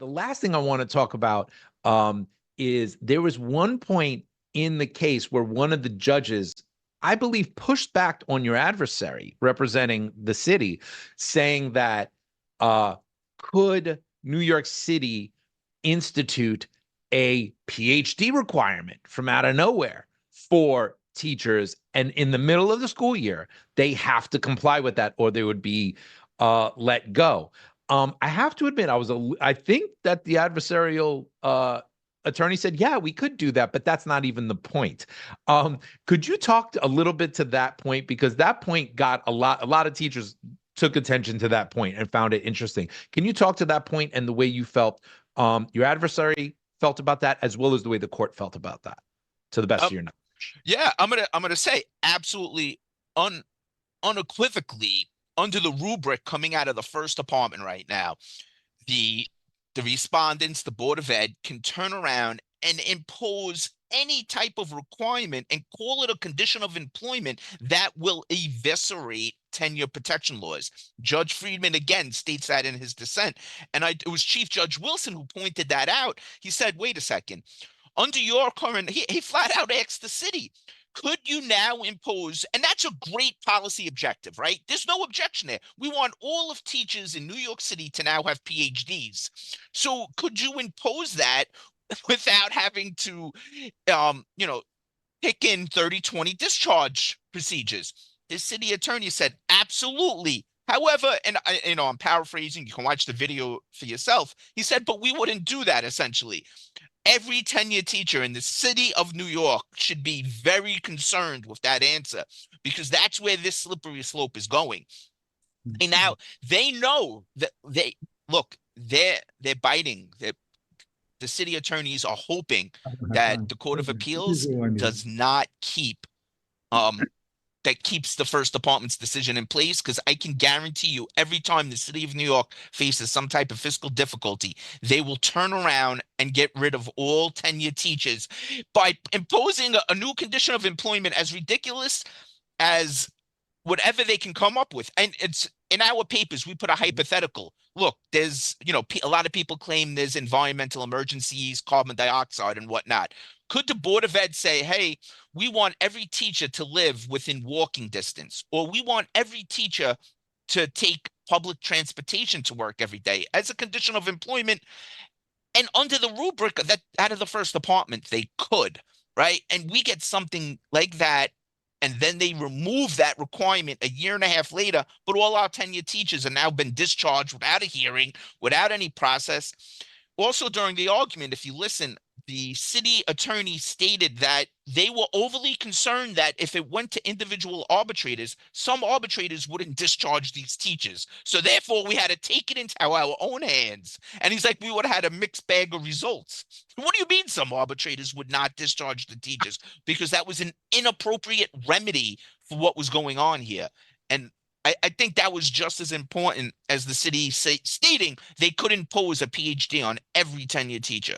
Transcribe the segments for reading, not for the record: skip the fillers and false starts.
The last thing I want to talk about is there was one point in the case where one of the judges, I believe, pushed back on your adversary representing the city, saying that could New York City institute a PhD requirement from out of nowhere for teachers, and in the middle of the school year, they have to comply with that or they would be let go. I have to admit, I think that the adversarial attorney said, yeah, we could do that, but that's not even the point. Could you talk a little bit to that point? Because that point got a lot of teachers took attention to that point and found it interesting. Can you talk to that point and the way you felt your adversary felt about that, as well as the way the court felt about that, to the best of your knowledge? Yeah, I'm gonna say absolutely unequivocally, under the rubric coming out of the first department right now, the respondents, the Board of Ed, can turn around and impose any type of requirement and call it a condition of employment that will eviscerate tenure protection laws. Judge Friedman again states that in his dissent, and it was Chief Judge Wilson who pointed that out. He said, wait a second, under your current, he flat out asked the city, could you now impose, and that's a great policy objective, right? There's no objection there. We want all of teachers in New York City to now have PhDs. So could you impose that without having to, pick in 30/20 discharge procedures? The city attorney said, absolutely. However, and I'm paraphrasing, you can watch the video for yourself. He said, but we wouldn't do that essentially. Every tenure teacher in the city of New York should be very concerned with that answer, because that's where this slippery slope is going. And now they know that they're biting. The city attorneys are hoping that the Court of Appeals does not keep that keeps the first department's decision in place, because I can guarantee you every time the city of New York faces some type of fiscal difficulty, they will turn around and get rid of all tenure teachers by imposing a new condition of employment as ridiculous as whatever they can come up with. And it's in our papers, we put a hypothetical. Look, there's, a lot of people claim there's environmental emergencies, carbon dioxide and whatnot. Could the Board of Ed say, hey, we want every teacher to live within walking distance, or we want every teacher to take public transportation to work every day as a condition of employment? And under the rubric that out of the first department, they could, right? And we get something like that, and then they remove that requirement a year and a half later, but all our tenure teachers have now been discharged without a hearing, without any process. Also, during the argument, if you listen, the city attorney stated that they were overly concerned that if it went to individual arbitrators, some arbitrators wouldn't discharge these teachers. So therefore, we had to take it into our own hands. And he's like, we would have had a mixed bag of results. What do you mean some arbitrators would not discharge the teachers? Because that was an inappropriate remedy for what was going on here. And I think that was just as important as the city stating they could impose a PhD on every tenure teacher.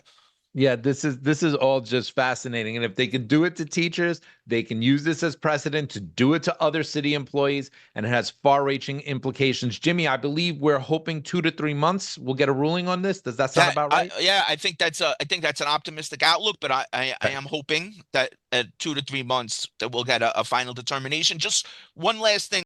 Yeah, this is all just fascinating. And if they can do it to teachers, they can use this as precedent to do it to other city employees, and it has far-reaching implications. Jimmy, I believe we're hoping 2 to 3 months we'll get a ruling on this. Does that sound about right? I think that's an optimistic outlook, but I am hoping that at 2 to 3 months that we'll get a final determination. Just one last thing.